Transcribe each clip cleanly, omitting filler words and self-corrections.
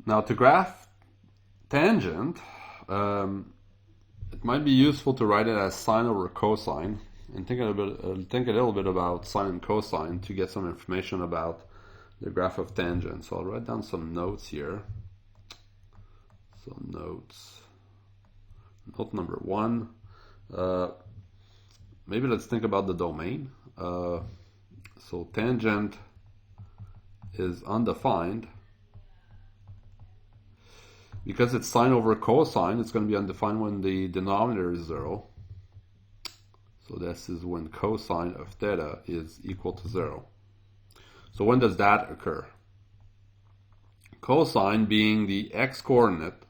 Now to graph tangent, it might be useful to write it as sine over cosine, and think a little bit about sine and cosine to get some information about the graph of tangent. So I'll write down some notes here. So notes. Note number 1. Maybe let's think about the domain. So tangent is undefined. Because it's sine over cosine, it's going to be undefined when the denominator is 0. So this is when cosine of theta is equal to 0. So when does that occur? Cosine being the x-coordinate,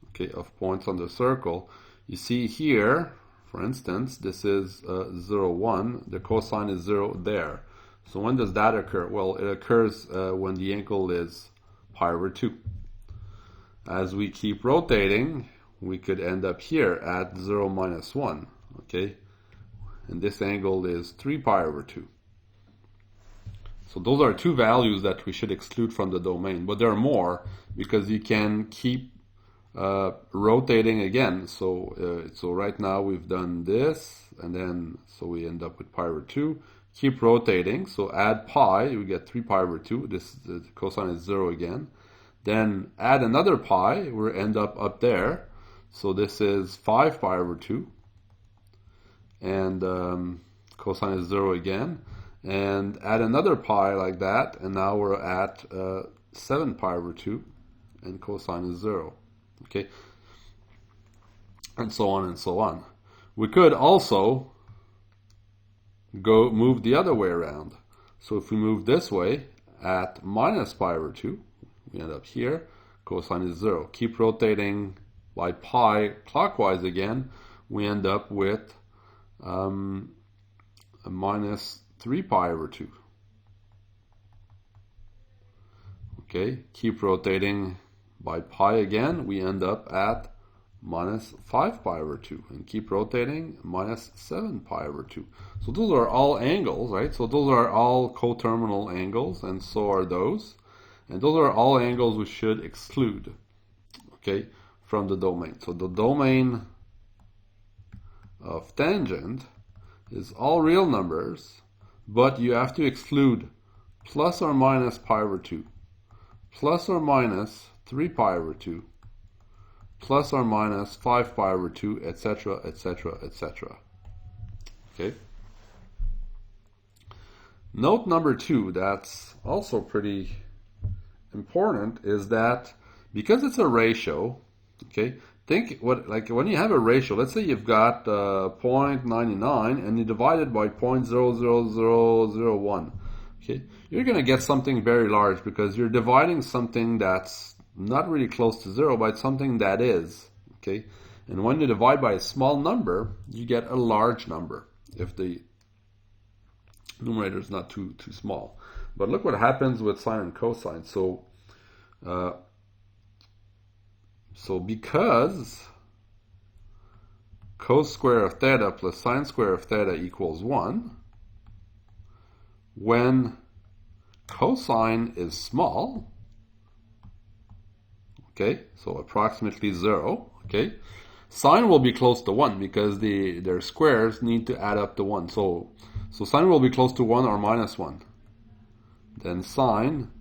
okay, of points on the circle. You see here, for instance, this is 0, 1. The cosine is 0 there. So when does that occur? Well, it occurs when the angle is pi over 2. As we keep rotating, we could end up here at 0 minus 1, okay? And this angle is 3 pi over 2. So those are two values that we should exclude from the domain, but there are more because you can keep rotating again. So right now we've done this, and then so we end up with pi over 2. Keep rotating, so add pi, we get 3 pi over 2. The cosine is 0 again. Then add another pi, we end up there. So this is 5 pi over 2. And cosine is 0 again. And add another pi like that, and now we're at 7 pi over 2, and cosine is 0. Okay? And so on and so on. We could also move the other way around. So if we move this way at minus pi over 2, we end up here, cosine is 0. Keep rotating by pi clockwise again, we end up with a minus 3 pi over 2. Okay, keep rotating by pi again, we end up at minus 5 pi over 2. And keep rotating, minus 7 pi over 2. So those are all angles, right? So those are all coterminal angles, and so are those. And those are all angles we should exclude, okay, from the domain. So the domain of tangent is all real numbers, but you have to exclude plus or minus pi over 2, plus or minus 3 pi over 2, plus or minus 5 pi over 2, etc., etc., etc. Okay? Note number 2, that's also pretty important, is that because it's a ratio, okay, think like when you have a ratio, let's say you've got 0.99 and you divide it by 0.00001, okay, you're going to get something very large because you're dividing something that's not really close to 0 by something that is, okay, and when you divide by a small number, you get a large number if the numerator is not too small. But look what happens with sine and cosine. So because cos square of theta plus sine square of theta equals 1, when cosine is small, okay, so approximately 0, okay, sine will be close to 1 because their squares need to add up to 1. So sine will be close to 1 or minus 1. Then sine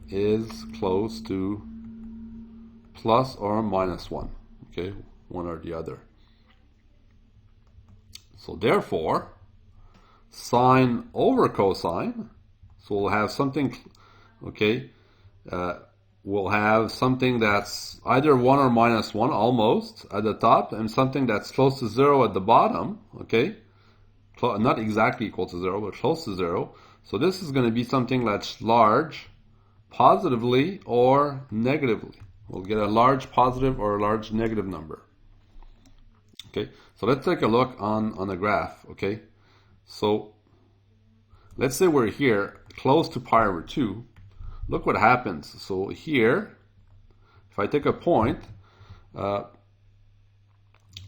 is close to plus or minus 1, okay, one or the other. So therefore, sine over cosine, so we'll have something, okay, we'll have something that's either 1 or minus 1 almost at the top, and something that's close to 0 at the bottom, okay, not exactly equal to 0, but close to 0. So this is going to be something that's large positively or negatively. We'll get a large positive or a large negative number. Okay, so let's take a look on the graph, okay? So let's say we're here close to pi over 2. Look what happens. So here, if I take a point,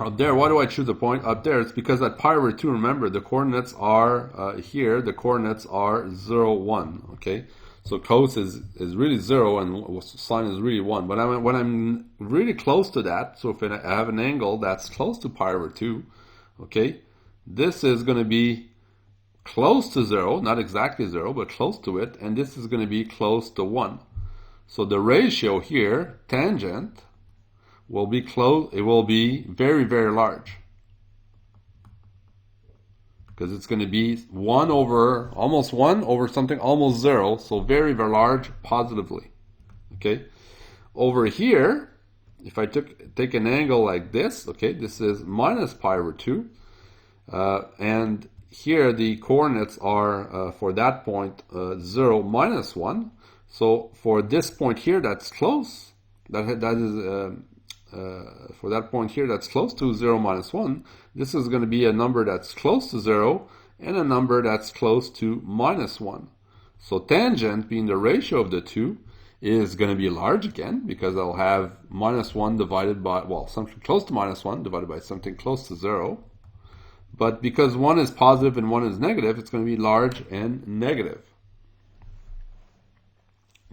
up there, why do I choose a point up there? It's because at pi over 2, remember, the coordinates are here, the coordinates are 0, 1, okay? So cos is really 0 and sine is really 1. But when I'm really close to that, so if I have an angle that's close to pi over 2, okay, this is going to be close to 0, not exactly 0, but close to it, and this is going to be close to 1. So the ratio here, tangent, will be close. It will be very, very large, because it's going to be 1 over, almost 1 over something almost 0, so very, very large positively. Okay, over here, if I take an angle like this, okay, this is minus pi over 2, and here the coordinates are for that point 0, minus 1. So for this point here that's close, that is for that point here that's close to 0, minus 1, this is going to be a number that's close to 0 and a number that's close to minus 1. So tangent, being the ratio of the two, is going to be large again, because I'll have minus 1 divided by, well, something close to minus 1 divided by something close to 0. But because one is positive and one is negative, it's going to be large and negative.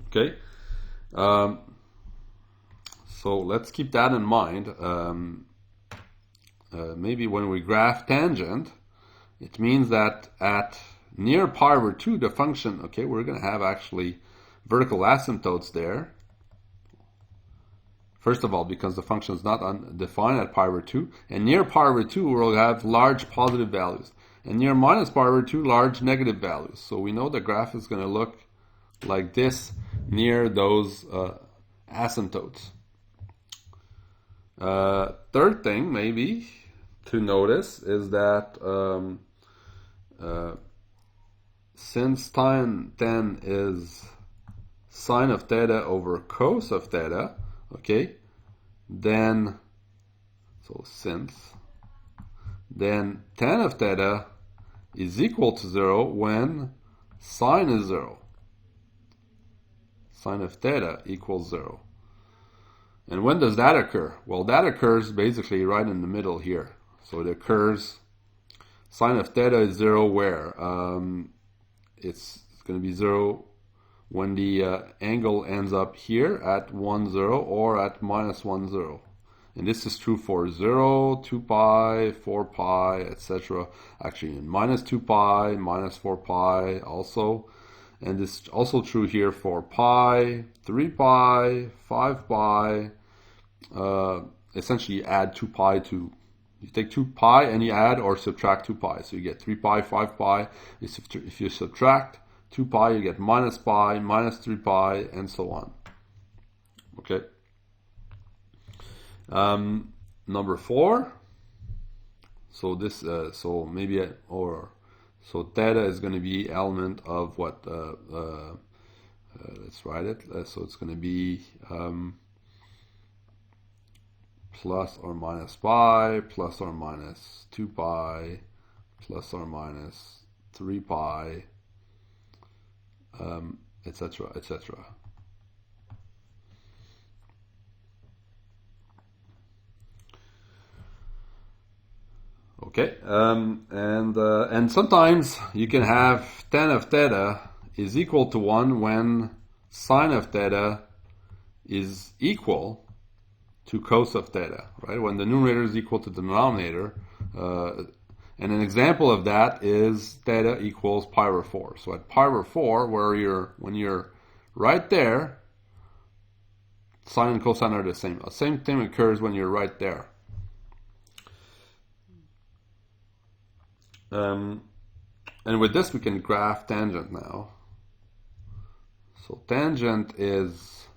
Okay, so let's keep that in mind. Maybe when we graph tangent, it means that at near pi over 2, the function, okay, we're going to have actually vertical asymptotes there. First of all, because the function is not undefined at pi over 2, and near pi over 2, we'll have large positive values, and near minus pi over 2, large negative values. So we know the graph is going to look like this near those asymptotes. Third thing maybe to notice is that since tan is sine of theta over cos of theta, okay, then then tan of theta is equal to 0 when sine is 0. Sine of theta equals 0. And when does that occur? Well, that occurs basically right in the middle here. So it occurs, sine of theta is 0 where? It's going to be 0 when the angle ends up here at 1, 0 or at minus 1, 0. And this is true for 0, 2 pi, 4 pi, etc. Actually, in minus 2 pi, minus 4 pi also. And this is also true here for pi, 3 pi, 5 pi. Essentially, you add 2 pi to, you take 2 pi and you add or subtract 2 pi. So you get 3 pi, 5 pi. If you subtract 2 pi, you get minus pi, minus 3 pi, and so on. Okay. Number 4. So this, so maybe, so theta is going to be element of what? Let's write it. So it's going to be plus or minus pi, plus or minus 2 pi, plus or minus 3 pi, etc., etc. Okay, and sometimes you can have tan of theta is equal to 1 when sine of theta is equal to cos of theta, right? When the numerator is equal to the denominator. And an example of that is theta equals pi over 4. So at pi over 4, when you're right there, sine and cosine are the same. The same thing occurs when you're right there. And with this, we can graph tangent now. So tangent is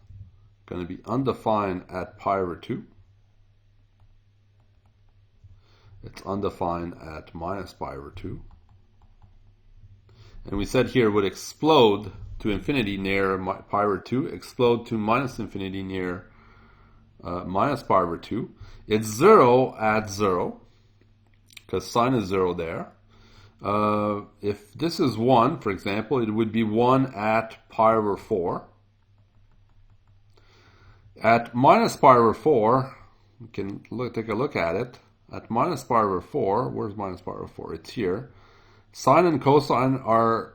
going to be undefined at pi over 2. It's undefined at minus pi over 2. And we said here it would explode to infinity near pi over 2, explode to minus infinity near minus pi over 2. It's 0 at 0, because sine is 0 there. If this is 1, for example, it would be 1 at pi over 4. At minus pi over 4, we can take a look at it. At minus pi over 4, where's minus pi over 4? It's here. Sine and cosine are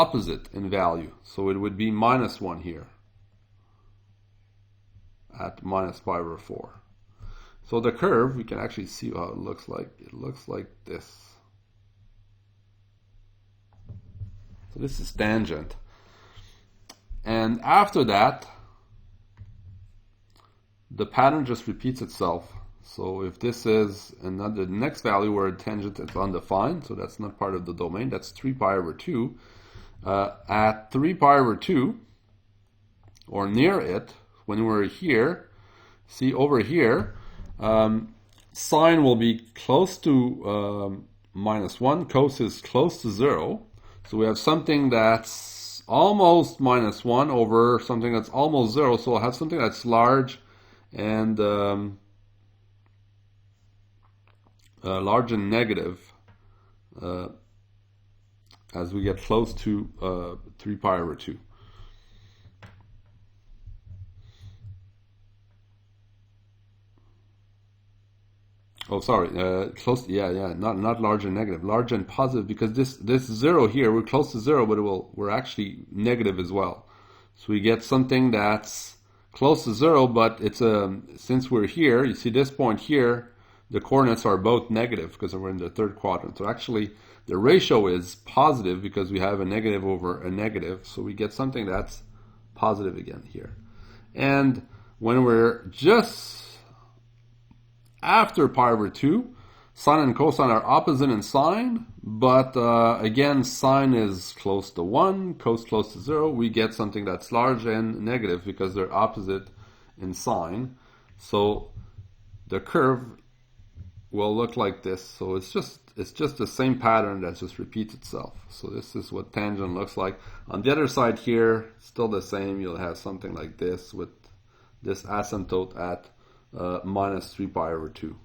opposite in value. So it would be -1 here at minus pi over 4. So the curve, we can actually see how it looks like. It looks like this. So this is tangent. And after that, the pattern just repeats itself. So if this is another, the next value where a tangent is undefined, so that's not part of the domain, that's 3 pi over 2. At 3 pi over 2, or near it, when we're here, see over here, sine will be close to -1, cos is close to 0. So we have something that's almost -1 over something that's almost 0. So we'll have something that's large and large and negative as we get close to 3 pi over 2. Oh, sorry, close, not large and negative, large and positive, because this 0 here, we're close to 0, but we're actually negative as well. So we get something that's close to 0, but it's since we're here, you see this point here, the coordinates are both negative because we're in the third quadrant. So actually, the ratio is positive because we have a negative over a negative. So we get something that's positive again here. And when we're just after pi over 2, sine and cosine are opposite in sign, but again, sine is close to 1, cos close to 0. We get something that's large and negative because they're opposite in sign. So the curve will look like this. So it's just the same pattern that just repeats itself. So this is what tangent looks like. On the other side here, still the same. You'll have something like this with this asymptote at minus 3 pi over 2.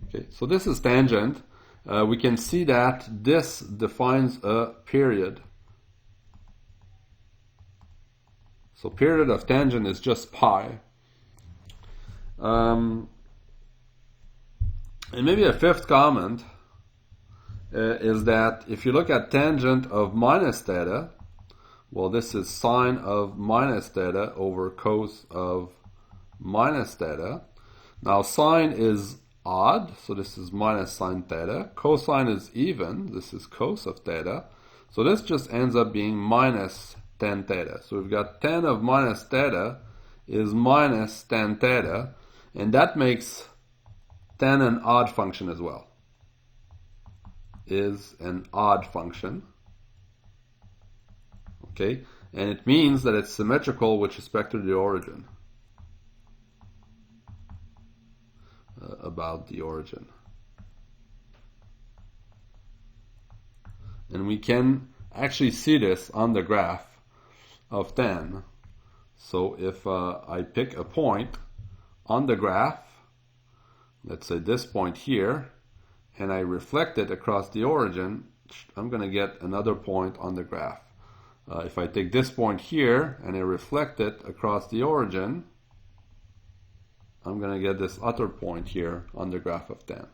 Okay, so this is tangent. We can see that this defines a period. So period of tangent is just pi. And maybe a fifth comment is that if you look at tangent of minus theta, well, this is sine of minus theta over cos of minus theta. Now sine is odd, so this is minus sine theta. Cosine is even, this is cos of theta. So this just ends up being minus tan theta. So we've got tan of minus theta is minus tan theta, and that makes tan an odd function as well. Is an odd function. Okay, and it means that it's symmetrical with respect to the origin. About the origin. And we can actually see this on the graph of tan. So if I pick a point on the graph, let's say this point here, and I reflect it across the origin, I'm going to get another point on the graph. If I take this point here and I reflect it across the origin, I'm going to get this other point here on the graph of tan.